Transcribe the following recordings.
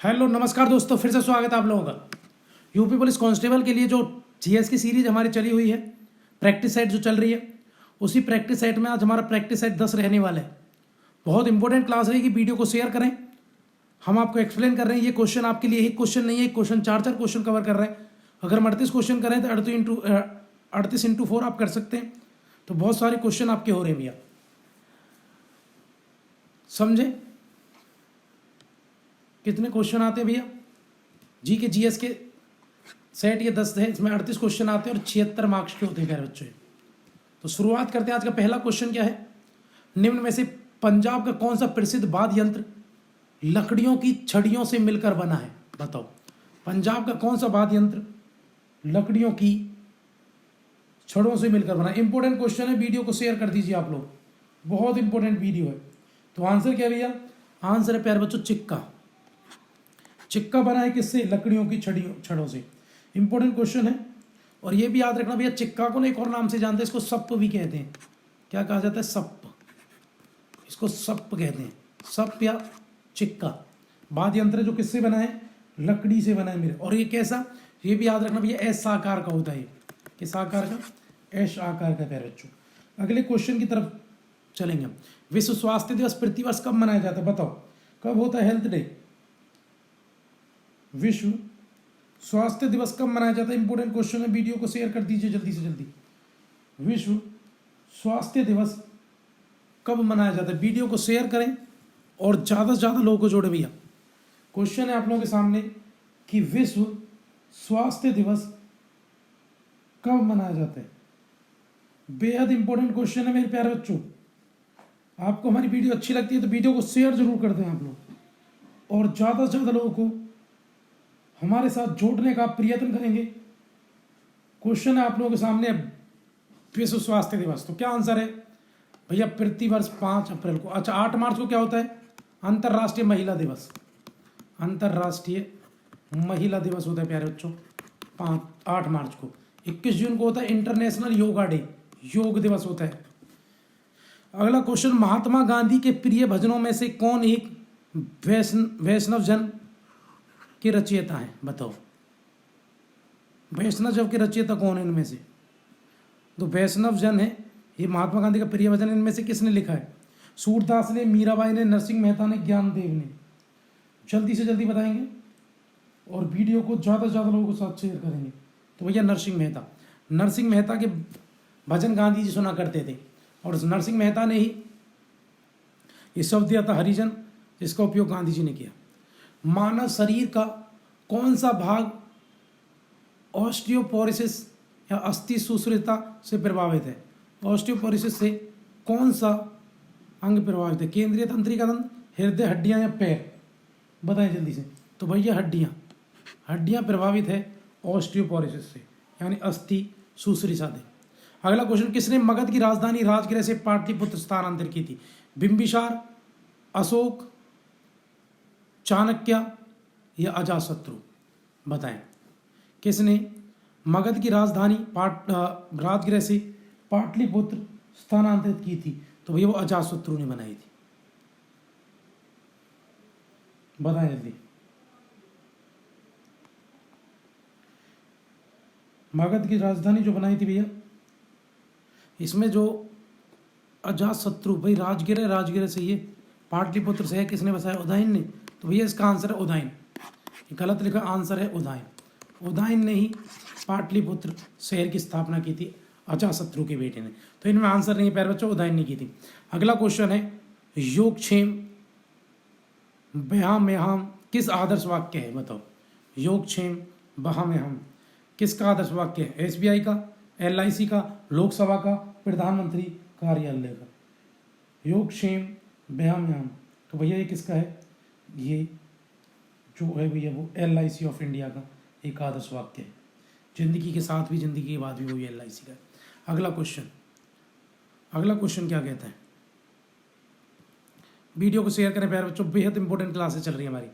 Hello नमस्कार दोस्तों, फिर से स्वागत है आप लोगों का। यूपी पुलिस कांस्टेबल के लिए जो जीएस की सीरीज हमारी चली हुई है, प्रैक्टिस सेट जो चल रही है, उसी प्रैक्टिस सेट में आज हमारा प्रैक्टिस सेट 10 रहने वाला है। बहुत इंपॉर्टेंट क्लास रहेगी, वीडियो को शेयर करें। हम आपको एक्सप्लेन कर रहे हैं, ये क्वेश्चन आपके लिए एक क्वेश्चन नहीं है, एक क्वेश्चन चार क्वेश्चन कवर कर रहे हैं। अगर हम 38 क्वेश्चन करें तो 38x4 आप कर सकते हैं। तो बहुत सारे क्वेश्चन आपके हो रहे हैं भैया, समझे? कितने क्वेश्चन आते हैं भैया? जी के जीएस के सेट ये 10 है, इसमें 38 क्वेश्चन आते हैं और 76 मार्क्स के होते हैं प्यारे बच्चों। तो शुरुआत करते हैं। आज का पहला क्वेश्चन क्या है? निम्न में से पंजाब का कौन सा प्रसिद्ध वाद्य यंत्र लकड़ियों की छड़ियों से मिलकर बना है? बताओ, पंजाब का कौन सा वाद्य यंत्र लकड़ियों की छड़ों से मिलकर बना है? इंपॉर्टेंट क्वेश्चन है, वीडियो को शेयर कर दीजिए आप लोग, बहुत इंपॉर्टेंट वीडियो है। तो आंसर क्या है भैया? आंसर है प्यारे बच्चों चिक्का। चिक्का बना है किससे? लकड़ियों की छड़ों से। इंपॉर्टेंट क्वेश्चन है। और ये भी याद रखना भैया, चिक्का को ना एक और नाम से जानते हैं, इसको सप्प भी कहते हैं। क्या कहा जाता है? सप्प। इसको सप्प कहते हैं, सप्प या चिक्का। वाद्य यंत्र जो किससे बना है? लकड़ी से बना है मेरे। और ये कैसा? ये भी याद रखना भैया, एस आकार का होता है। किस आकार का? एस आकार का प्यारे बच्चों। अगले क्वेश्चन की तरफ चलेंगे। विश्व स्वास्थ्य दिवस प्रतिवर्ष कब मनाया जाता है? बताओ, कब होता है हेल्थ डे? विश्व स्वास्थ्य दिवस कब मनाया जाता है? इंपॉर्टेंट क्वेश्चन है, वीडियो को शेयर कर दीजिए जल्दी से जल्दी। विश्व स्वास्थ्य दिवस कब मनाया जाता है? वीडियो को शेयर करें और ज़्यादा से ज़्यादा लोगों को जोड़े भैया। क्वेश्चन है आप लोगों के सामने कि विश्व स्वास्थ्य दिवस कब मनाया जाता है? बेहद इंपॉर्टेंट क्वेश्चन है मेरे प्यारे बच्चों। आपको हमारी वीडियो अच्छी लगती है तो वीडियो को शेयर जरूर कर दें आप लोग, और ज़्यादा से ज़्यादा लोगों को हमारे साथ जोड़ने का प्रयत्न करेंगे। क्वेश्चन है आप लोगों के सामने, विश्व स्वास्थ्य दिवस। तो क्या आंसर है भैया? प्रतिवर्ष 5 अप्रैल को। अच्छा, 8 मार्च को क्या होता है? अंतर्राष्ट्रीय महिला दिवस। अंतर्राष्ट्रीय महिला दिवस होता है प्यारे बच्चों 8 मार्च को। 21 जून को होता है इंटरनेशनल योगा डे, योग दिवस होता है। अगला क्वेश्चन, महात्मा गांधी के प्रिय भजनों में से कौन एक वैष्णव जन के रचयिता हैं? बताओ, वैष्णव जन के रचयिता कौन है इनमें से? तो वैष्णव जन है, ये महात्मा गांधी का प्रिय भजन इनमें से किसने लिखा है? सूरदास ने, मीराबाई ने, नरसिंह मेहता ने, ज्ञानदेव ने। जल्दी से जल्दी बताएंगे और वीडियो को ज़्यादा से ज़्यादा लोगों के साथ शेयर करेंगे। तो भैया नरसिंह मेहता। नरसिंह मेहता के भजन गांधी जी सुना करते थे, और नरसिंह मेहता ने ही ये शब्द दिया था हरिजन, जिसका उपयोग गांधी जी ने किया। मानव शरीर का कौन सा भाग ऑस्टियोपोरोसिस या अस्थि सुसुरता से प्रभावित है? ऑस्टियोपोरोसिस से कौन सा अंग प्रभावित है? केंद्रीय तंत्रिका तंत्र, हृदय, हड्डियां या पैर? बताएं जल्दी से। तो भैया हड्डियां प्रभावित है ऑस्टियोपोरोसिस से, यानी अस्थि सुसुरता से। अगला क्वेश्चन, किसने मगध की राजधानी राजगृह से पाटलिपुत्र स्थानांतरित की थी? बिंबिसार, अशोक, चाणक्य या अजातशत्रु? बताएं, किसने मगध की राजधानी राजगृह से पाटलिपुत्र स्थानांतरित की थी? तो भैया वो अजातशत्रु ने बनाई थी। बताएं जल्दी। मगध की राजधानी जो बनाई थी भैया, इसमें जो अजातशत्रु, भाई राजगृह से ये पाटलिपुत्र से है, किसने बसाया? उदयन ने। तो भैया इसका आंसर है उदयन। गलत लिखा, आंसर है उदयन। उदयन ने ही पाटलिपुत्र शहर की स्थापना की थी, अजातशत्रु के बेटे ने। तो इनमें आंसर नहीं है प्यारे बच्चों, उदयन ने की थी। अगला क्वेश्चन है, योगक्षेम बहाम्यहम किस आदर्श वाक्य है? बताओ, योगक्षेम बहाम्यहम किसका आदर्श वाक्य है? एसबीआई का, एलआईसी का, लोकसभा का, प्रधानमंत्री कार्यालय का? योगक्षेम बहाम्यहम। तो भैया ये किसका है? ये जो है भैया वो एलआईसी ऑफ इंडिया का एक आदर्श वाक्य है। जिंदगी के साथ भी, जिंदगी के बाद भी, वही एलआईसी का है। अगला क्वेश्चन क्या कहता है? वीडियो को शेयर करें प्यारे बच्चों, बेहद इंपॉर्टेंट क्लासेस चल रही है हमारी।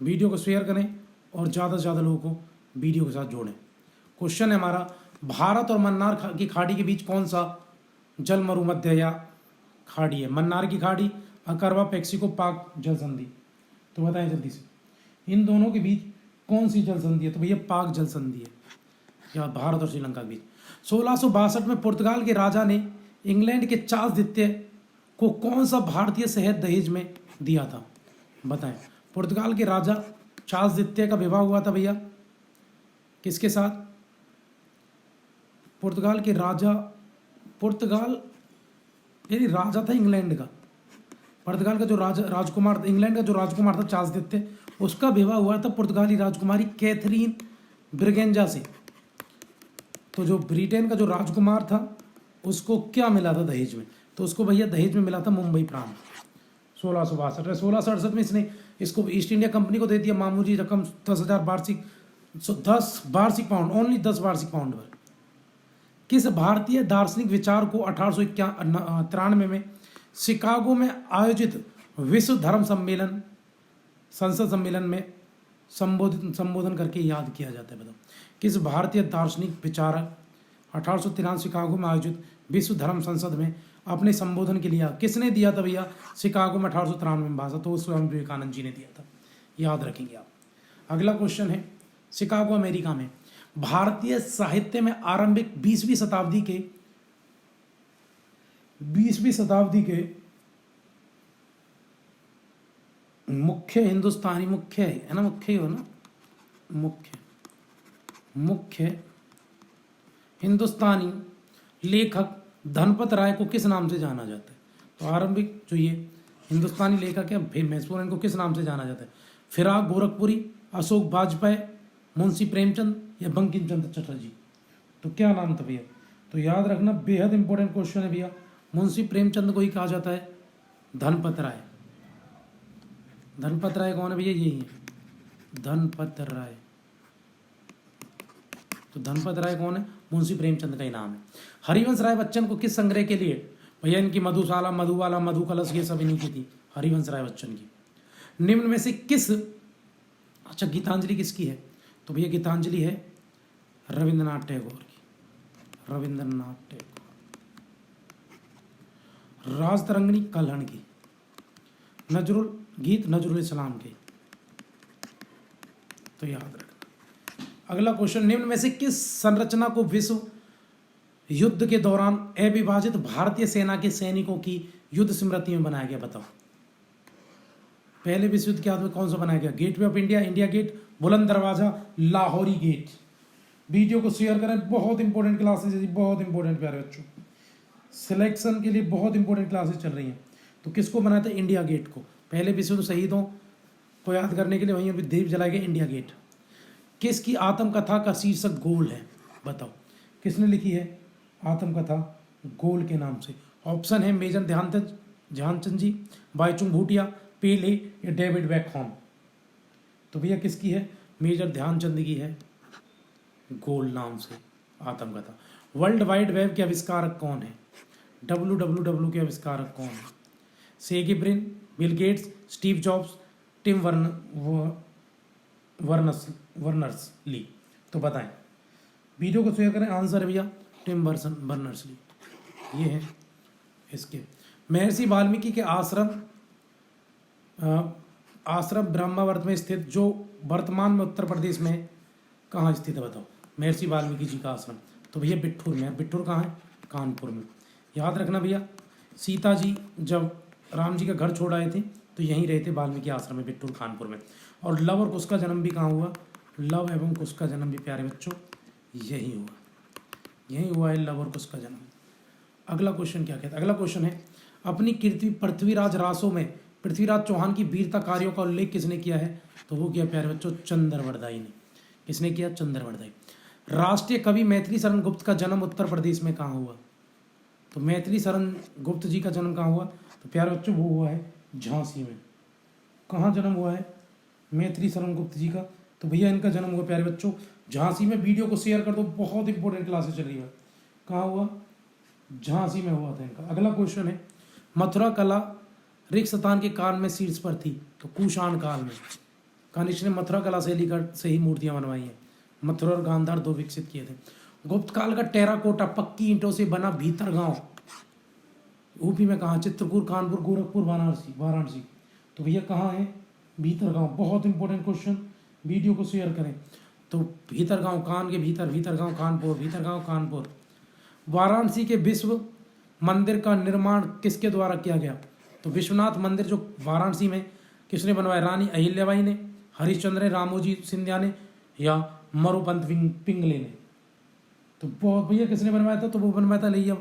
वीडियो को शेयर करें और ज़्यादा से ज़्यादा लोगों को वीडियो के साथ जोड़ें। क्वेश्चन है हमारा, भारत और मन्नार की खाड़ी के बीच कौन सा जल मरुमध्य या खाड़ी है? मन्नार की खाड़ी, अकरवा, पेक्सिको, पाक जल संधि? तो बताएं जल्दी से। इन दोनों के बीच कौन सी जल संधि है? तो भैया पाक जल संधि है, या भारत और श्रीलंका के बीच। 1662 में पुर्तगाल के राजा ने इंग्लैंड के चार्ल्स द्वितीय को कौन सा भारतीय शहर दहेज में दिया था? बताएं। पुर्तगाल के राजा चार्ल्स द्वितीय का विवाह हुआ था भैया किसके साथ? पुर्तगाल के राजा, पुर्तगाल यानी राजा था इंग्लैंड का, पुर्तगाल का जो राजकुमार, इंग्लैंड का जो राजकुमार था चार्ल्स द्वितीय, उसका विवाह हुआ था पुर्तगाली राजकुमारी कैथरीन ब्रिगेंजा से। तो जो ब्रिटेन का जो राजकुमार था उसको क्या मिला था दहेज में? तो उसको भैया दहेज में मिला था मुंबई प्रांत। 1662 1668 में इसने इसको ईस्ट इंडिया कंपनी को दे दिया मामूली रकम 10,000 वार्षिक, 10 वार्षिक पाउंड, ओनली 10 वार्षिक पाउंड पर। किस भारतीय दार्शनिक विचार को 1893 में शिकागो में आयोजित विश्व धर्म सम्मेलन संसद सम्मेलन में संबोधन करके याद किया जाता है? बताओ। किस भारतीय दार्शनिक विचारक 1893 शिकागो में आयोजित विश्व धर्म संसद में अपने संबोधन के लिए किसने दिया था भैया शिकागो में 1893 में भाषण? तो स्वामी विवेकानंद जी ने दिया था, याद रखेंगे आप। अगला क्वेश्चन है, शिकागो अमेरिका में भारतीय साहित्य में आरंभिक 20वीं शताब्दी के मुख्य हिंदुस्तानी, मुख्य है ना, मुख्य ही हो ना, मुख्य हिंदुस्तानी लेखक धनपत राय को किस नाम से जाना जाता है? तो आरंभिक जो ये हिंदुस्तानी लेखक है महसूर, इनको किस नाम से जाना जाता है? फिराक गोरखपुरी, अशोक वाजपेयी, मुंशी प्रेमचंद या बंकिम चंद्र चटर्जी? तो क्या नाम था भैया? तो याद रखना, बेहद इंपॉर्टेंट क्वेश्चन है भैया। मुंशी प्रेमचंद को ही कहा जाता है धनपत राय। धनपत राय कौन है भैया? यही है धनपत राय। तो धनपत राय कौन है? मुंशी प्रेमचंद का ही नाम है। हरिवंश राय बच्चन को किस संग्रह के लिए? भैया इनकी मधुशाला, मधुबाला, मधुकलश, ये सब इन्हीं की थी, हरिवंश राय बच्चन की। निम्न में से किस, अच्छा गीतांजलि किसकी है? तो भैया गीतांजलि है रविंद्रनाथ टैगोर की, रविंद्रनाथ टैगोर। राजतरंगिणी कल्हण की। नजरुल गीत नजरुल इस्लाम के। तो याद रखना। अगला क्वेश्चन, निम्न में से किस संरचना को विश्व युद्ध के दौरान अविभाजित भारतीय सेना के सैनिकों की युद्ध स्मृति में बनाया गया? बताओ। पहले विश्व युद्ध के बाद में कौन सा बनाया गया? Gateway of India, India Gate, Buland Darwaza, Lahori Gate. Video को शेयर करें, बहुत इंपॉर्टेंट क्लासेस है, बहुत इंपॉर्टेंट प्यारे बच्चों, सिलेक्शन के लिए बहुत इंपॉर्टेंट क्लासेस चल रही हैं। तो किसको बनाया था? इंडिया गेट को। पहले विश्व युद्ध शहीदों को याद करने के लिए वहीं अभी दीप जलाए गए, इंडिया गेट। किसकी आत्मकथा का शीर्षक गोल है? बताओ किसने लिखी है आत्मकथा गोल के नाम से? ऑप्शन है मेजर ध्यानचंद जी, बाईचुंग भूटिया, पेले या डेविड बेकहम? तो भैया किसकी है? मेजर ध्यानचंद की है गोल नाम से आत्मकथा। वर्ल्ड वाइड वेब के आविष्कारक कौन है? WWW के आविष्कारक कौन है? सेगी Brin, Bill Gates, Steve Jobs, Tim Berners Lee? तो बताएं। वीडियो को शेयर करें, आंसर है भैया टिम बर्नर्स ली। ये है इसके। महर्षि वाल्मीकि के आश्रम ब्रह्मावर्त में स्थित, जो वर्तमान में उत्तर प्रदेश में कहाँ स्थित है? बताओ। महर्षि वाल्मीकि जी का आश्रम तो भैया बिट्ठूर में है। बिट्ठूर कहाँ है? कानपुर में। याद रखना भैया, सीता जी जब राम जी का घर छोड़ आए थे तो यहीं रहे थे वाल्मीकि आश्रम में, बिट्ठूर कानपुर में। और लव और कुश का जन्म भी कहाँ हुआ? लव एवं कुश का जन्म भी प्यारे बच्चों यही हुआ, यही हुआ है लव और कुश का जन्म। अगला क्वेश्चन क्या कहता है? अगला क्वेश्चन है, अपनी कीर्ति पृथ्वीराज रासों में पृथ्वीराज चौहान की वीरता कार्यों का उल्लेख किसने किया है? तो वो किया प्यारे बच्चों चंद्रवरदाई ने। किसने किया? चंद्रवरदाई। राष्ट्रीय कवि मैथिली शरण गुप्त का जन्म उत्तर प्रदेश में कहाँ हुआ? तो मैथिली शरण गुप्त जी का जन्म कहाँ हुआ? तो प्यारे बच्चों वो हुआ है झांसी में। कहाँ जन्म हुआ है मैथिली शरण गुप्त जी का? तो भैया इनका जन्म हुआ प्यारे बच्चों झांसी में। वीडियो को शेयर कर दो, बहुत इंपॉर्टेंट क्लासेस चल रही है। कहाँ हुआ? झांसी में हुआ था इनका। अगला क्वेश्चन है, मथुरा कला ऋक शतान के काल में शीर्ष पर थी? तो कुषाण काल में। कनिष्क ने मथुरा कला शैली से ही मूर्तियां बनवाई हैं। मथुरा और गांधार दो विकसित किए थे। गुप्त काल का टेराकोटा पक्की ईंटों से बना भीतर गांव यूपी में कहाँ? चित्रकूट, कानपुर, गोरखपुर, वाराणसी। तो भैया कहाँ है? भीतरगांव, बहुत इंपॉर्टेंट क्वेश्चन, वीडियो को शेयर करें। तो भीतरगांव, कान के भीतर, भीतरगांव कानपुर, भीतरगांव कानपुर। वाराणसी के विश्व मंदिर का निर्माण किसके द्वारा किया गया? तो विश्वनाथ मंदिर जो वाराणसी में किसने बनवाया? रानी अहिल्याबाई ने, हरिश्चंद्र ने, रामोजी सिंधिया ने, या मरुपंत पिंगले ने? तो बहुत भैया किसने बनवाया था? तो वो बनवाया था भैया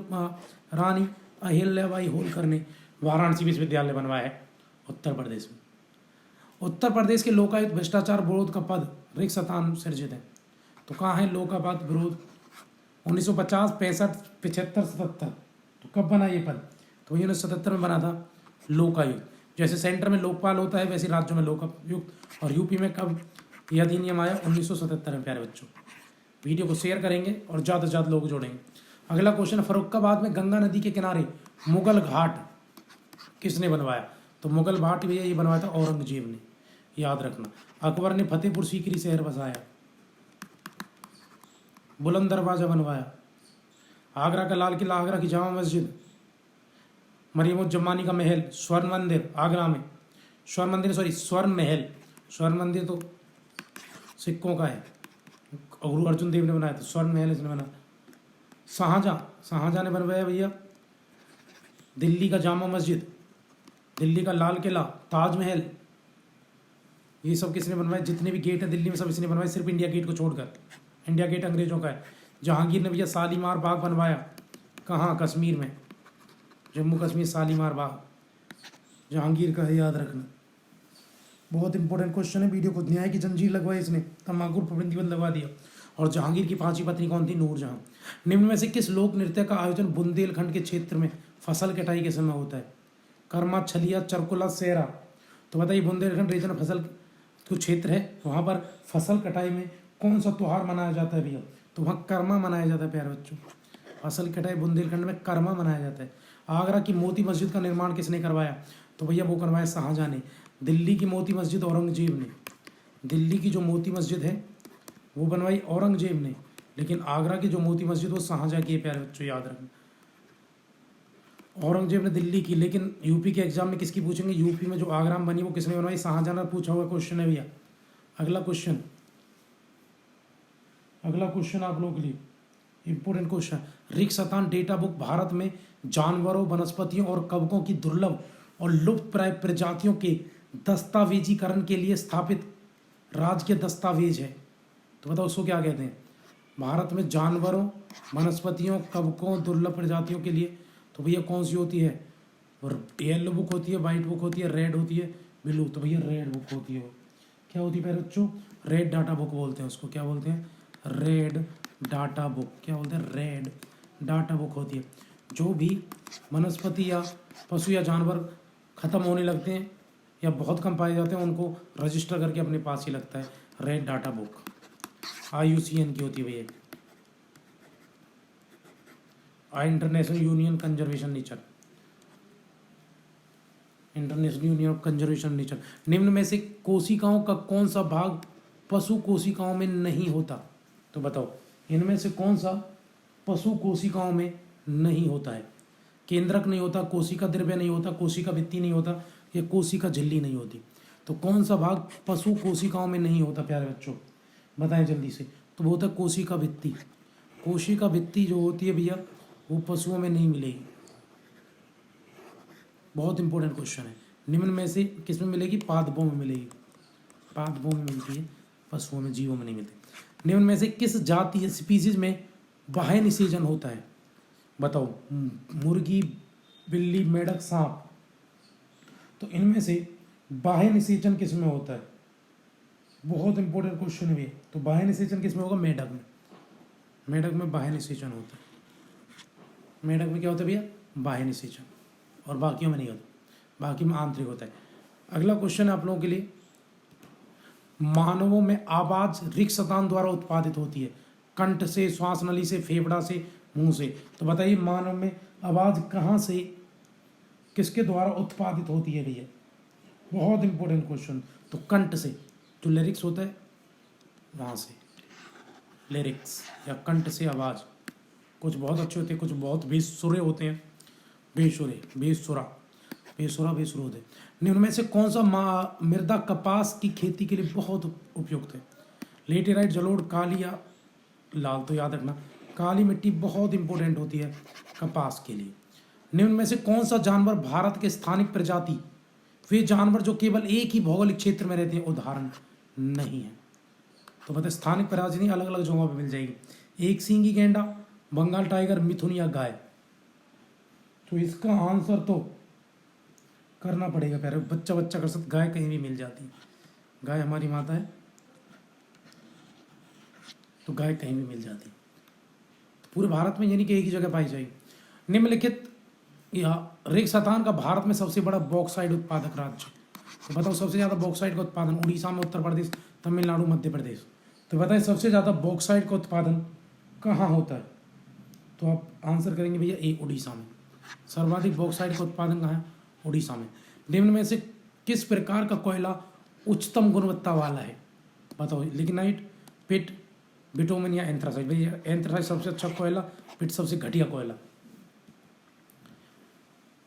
रानी अहिल्याबाई होलकर ने वाराणसी विश्वविद्यालय बनवाया है उत्तर प्रदेश में। उत्तर प्रदेश के लोकायुक्त भ्रष्टाचार विरोध का पद रिक्त स्थान सृजित है। तो कहाँ है लोकायुक्त विरोध? 1950, 65, 75, 77। तो कब बना ये पद? तो 1977 में बना था लोकायुक्त। जैसे सेंटर में लोकपाल होता है वैसे राज्यों में लोकायुक्त। और यूपी में कब यह अधिनियम आया? 1977 में प्यारे बच्चों। वीडियो को शेयर करेंगे और ज़्यादा से ज़्यादा लोग जोड़ेंगे। अगला क्वेश्चन, फर्रुखाबाद में गंगा नदी के किनारे मुगल घाट किसने बनवाया? तो मुगल घाट भी ये बनवाया था औरंगजेब ने, याद रखना। अकबर ने फतेहपुर सीकरी शहर बसाया, बुलंद दरवाजा बनवाया, आगरा का लाल किला, आगरा की जामा मस्जिद, मरियम-उज़-ज़मानी का महल, स्वर्ण मंदिर आगरा में, स्वर्ण महल, स्वर्ण मंदिर तो सिक्कों का है, गुरु अर्जुन देव ने बनाया था, स्वर्ण महल इसने बनाया। शाहजहां ने बनवाया भैया दिल्ली का जामा मस्जिद, दिल्ली का लाल किला, ताजमहल, ये सब किसने बनवाया? जितने भी गेट हैं दिल्ली में सब इसने बनवाए, सिर्फ इंडिया गेट को छोड़कर। इंडिया गेट अंग्रेजों का है। जहांगीर ने भैया शालीमार बाग बनवाया, कहाँ? कश्मीर में, जम्मू कश्मीर शालीमार बाग जहांगीर का है, याद रखना। बहुत इंपॉर्टेंट क्वेश्चन है। वीडियो को न्याय की जंजीर लगवाई इसने, तम्बाकू पर प्रतिबंध लगवा दिया। और जहांगीर की पांचवी पत्नी कौन थी? नूरजहां। निम्न में से किस लोक नृत्य का आयोजन बुंदेलखंड के क्षेत्र में फसल कटाई के समय होता है? कर्मा, छलिया, चरकुला, सेहरा। तो बताइए बुंदेलखंड रीजन फसल जो क्षेत्र है वहाँ पर फसल कटाई में कौन सा त्यौहार मनाया जाता है भैया? तो वहाँ कर्मा मनाया जाता है प्यारे बच्चों। फसल कटाई बुंदेलखंड में कर्मा मनाया जाता है। आगरा की मोती मस्जिद का निर्माण किसने करवाया? तो भैया वो करवाया शाहजहां ने। दिल्ली की मोती मस्जिद औरंगजेब ने। दिल्ली की जो मोती मस्जिद है वो बनवाई औरंगजेब ने, लेकिन आगरा की जो मोती मस्जिद वो शाहजहां की है प्यारे बच्चों, याद रखना। औरंगजेब ने दिल्ली की, लेकिन यूपी के एग्जाम में किसकी पूछेंगे? यूपी में जो आगरा में बनी वो किसने बनवाई? शाहजहां ने पूछा हुआ क्वेश्चन है भैया। अगला क्वेश्चन आप लोगों के लिए इंपोर्टेंट क्वेश्चन, रिक्शतान डेटा बुक भारत में जानवरों, वनस्पतियों और कवकों की दुर्लभ और लुप्त प्राय प्रजातियों के दस्तावेजीकरण के लिए स्थापित राज्य के दस्तावेज है। तो बताओ उसको क्या कहते हैं? भारत में जानवरों, वनस्पतियों, कवकों, दुर्लभ प्रजातियों के लिए तो भैया कौन सी होती है? और येलो बुक होती है, वाइट बुक होती है, रेड होती है, ब्लू। तो भैया रेड बुक होती है। क्या होती है प्यारे बच्चों? रेड डाटा बुक बोलते हैं उसको। क्या बोलते हैं? Red data book. क्या बोलते हैं? रेड डाटा बुक होती है। जो भी वनस्पति या पशु या जानवर खत्म होने लगते हैं या बहुत कम पाए जाते हैं उनको रजिस्टर करके अपने पास ही लगता है रेड डाटा बुक। IUCN की होती है भैया, international union conservation nature, international union of conservation nature. निम्न में से कोशिकाओं का कौन सा भाग पशु कोशिकाओं में नहीं होता? तो बताओ इनमें से कौन सा पशु कोशिकाओं में नहीं होता है? केंद्रक नहीं होता, कोशिका द्रव्य नहीं होता, कोशिका भित्ति नहीं होता, या कोशिका झिल्ली नहीं होती। तो कौन सा भाग पशु कोशिकाओं में नहीं होता प्यारे बच्चों? बताएं जल्दी से। तो वो होता है कोशिका भित्ति। कोशिका भित्ति जो होती है भैया वो पशुओं में नहीं मिलेगी। बहुत इंपॉर्टेंट क्वेश्चन है। निम्न में से किस में मिलेगी? पादपों में मिलेगी। पादपों में मिलती है, पशुओं में, जीवों में नहीं मिलती। निम्न में से किस जाति या स्पीसीज में बाह्य निषेचन होता है? बताओ। मुर्गी, बिल्ली, मेढक, सांप। तो इनमें से बाह्य निषेचन किस में होता है? बहुत इंपॉर्टेंट क्वेश्चन है ये। तो बाह्य निषेचन किस में होगा? मेढक में। मेढक में बाह्य निषेचन होता है। मेढक में क्या होता है भैया? बाह्य निषेचन। और बाकियों में नहीं होता, बाकी में आंतरिक होता है। अगला क्वेश्चन है आप लोगों के लिए, मानवों में आवाज रिक्शतान द्वारा उत्पादित होती है? कंठ से, श्वास नली से, फेफड़ा से, मुंह से। तो बताइए मानव में आवाज कहाँ से, किसके द्वारा उत्पादित होती है भैया? बहुत इंपॉर्टेंट क्वेश्चन। तो कंठ से, जो लिरिक्स होता है वहाँ से, लिरिक्स या कंठ से आवाज। कुछ बहुत अच्छे होते हैं, कुछ बहुत बेसुरे होते हैं, बेसुरा। बेसुरा बेसुरोद है। निम्न में से कौन सा मृदा कपास की खेती के लिए बहुत उपयुक्त है? लेटेराइट, जलोढ़, काली या लाल। तो याद रखना काली मिट्टी बहुत इंपॉर्टेंट होती है कपास के लिए। निम्न में से कौन सा जानवर भारत के स्थानिक प्रजाति, वे जानवर जो केवल एक ही भौगोलिक क्षेत्र में रहते हैं, उदाहरण नहीं है? तो बताए स्थानिक प्रजाति नहीं, अलग अलग जगहों पर मिल जाएगी। एक सींगी गैंडा, बंगाल टाइगर, मिथुन या गाय। तो इसका आंसर तो करना पड़ेगा प्यारे, बच्चा बच्चा कर सकते, गाय कहीं भी मिल जाती है, गाय हमारी माता है, तो गाय कहीं भी मिल जाती है। तो पूरे भारत में यानी कि एक ही जगह पाई जाएगी। निम्नलिखित या रेगिस्तान का भारत में सबसे बड़ा बॉक्साइट उत्पादक राज्य। तो बताओ सबसे ज़्यादा बॉक्साइट का उत्पादन उड़ीसा में, उत्तर प्रदेश, तमिलनाडु, मध्य प्रदेश। तो बताइए सबसे ज़्यादा बॉक्साइट का उत्पादन कहाँ होता है? तो आप आंसर करेंगे भैया ए, उड़ीसा में। सर्वाधिक बॉक्साइट का उत्पादन कहाँ है? उड़ीसा में। निम्न में से किस प्रकार का कोयला उच्चतम गुणवत्ता वाला है? बताओ लिग्नाइट, पिट, बिटुमेन या एंथ्रासाइट। भैया एंथ्रासाइट सबसे अच्छा कोयला, पिट सबसे घटिया कोयला।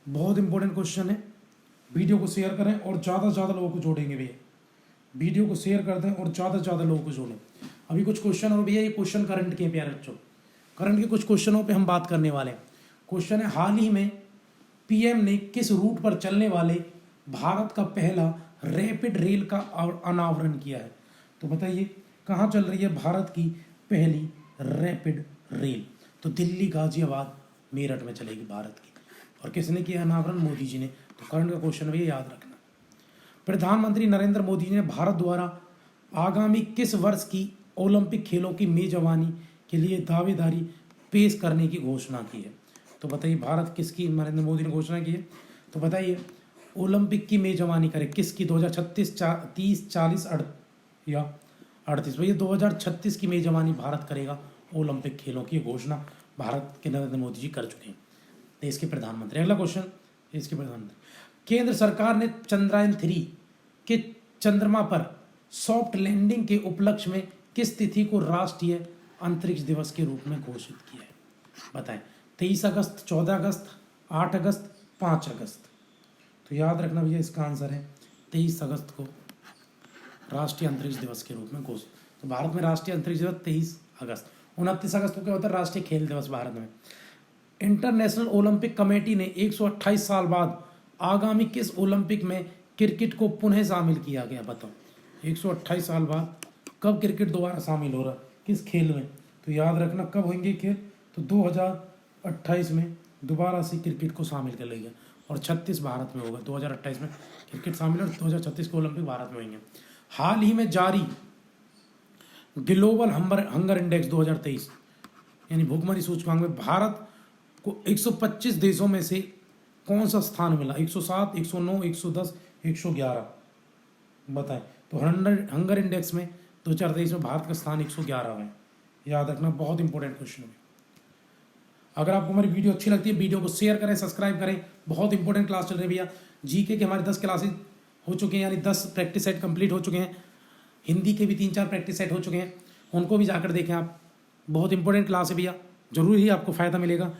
बहुत इंपॉर्टेंट क्वेश्चन है। वीडियो को शेयर करें और ज़्यादा से ज़्यादा लोगों को जोड़ेंगे भैया। वीडियो को शेयर कर दें और ज़्यादा से ज़्यादा लोगों को जोड़ें। अभी कुछ क्वेश्चन और भैया, ये क्वेश्चन करंट के प्यारे बच्चों, करंट के कुछ क्वेश्चनों पे हम बात करने वाले हैं। क्वेश्चन है, हाल ही में पीएम ने किस रूट पर चलने वाले भारत का पहला रैपिड रेल का अनावरण किया है? तो बताइए कहाँ चल रही है भारत की पहली रैपिड रेल? तो दिल्ली, गाजियाबाद, मेरठ में चलेगी भारत की। और किसने किया अनावरण? मोदी जी ने। तो करंट का क्वेश्चन भी याद रखना। प्रधानमंत्री नरेंद्र मोदी जी ने भारत द्वारा आगामी किस वर्ष की ओलंपिक खेलों की मेजबानी के लिए दावेदारी पेश करने की घोषणा की है? तो बताइए भारत किसकी नरेंद्र मोदी ने घोषणा की है? तो बताइए ओलंपिक की मेजबानी करे किसकी? 2036, 30, 40 या 38। भैया 2036 की मेजबानी भारत करेगा ओलंपिक खेलों की घोषणा भारत के नरेंद्र मोदी जी कर चुके हैं, देश के प्रधानमंत्री। अगला क्वेश्चन, देश के प्रधानमंत्री। केंद्र सरकार ने चंद्रयान 3 के चंद्रमा पर सॉफ्ट लैंडिंग के उपलक्ष्य में किस तिथि को राष्ट्रीय अंतरिक्ष दिवस के रूप में घोषित किया है? बताएं। 23 अगस्त, 14 अगस्त, 8 अगस्त, 5 अगस्त। तो याद रखना भैया इसका आंसर है 23 अगस्त को राष्ट्रीय अंतरिक्ष दिवस के रूप में घोषित। तो भारत में राष्ट्रीय अंतरिक्ष दिवस 23 अगस्त। 29 अगस्त को क्या होता है? राष्ट्रीय खेल दिवस भारत में। इंटरनेशनल ओलंपिक कमेटी ने 128 साल बाद आगामी किस ओलंपिक में क्रिकेट को पुनः शामिल किया गया? बताओ 128 साल बाद कब क्रिकेट दोबारा शामिल हो रहा है, किस खेल में? तो याद रखना कब होंगे खेल? तो 2028 में दोबारा से क्रिकेट को शामिल कर लिया और 36 भारत में होगा। 2028 में क्रिकेट शामिल और 2036 के ओलंपिक भारत में होंगे। हाल ही में जारी ग्लोबल हंगर इंडेक्स 2023 यानी भूखमरी सूचकांक में भारत को 125 देशों में से कौन सा स्थान मिला? 107, 109, 110, 111। बताएं। तो हंगर इंडेक्स में 2023 में भारत का स्थान 111 है। याद रखना, बहुत इंपॉर्टेंट क्वेश्चन है। अगर आपको हमारी वीडियो अच्छी लगती है, वीडियो को शेयर करें, सब्सक्राइब करें। बहुत इंपॉर्टेंट क्लास चल रही है भैया। जीके के हमारे 10 क्लासेज हो चुके हैं, यानी 10 प्रैक्टिस सेट कंप्लीट हो चुके हैं। हिंदी के भी 3-4 प्रैक्टिस सेट हो चुके हैं, उनको भी जाकर देखें आप। बहुत इंपॉर्टेंट क्लास है भैया, जरूर ही आपको फ़ायदा मिलेगा।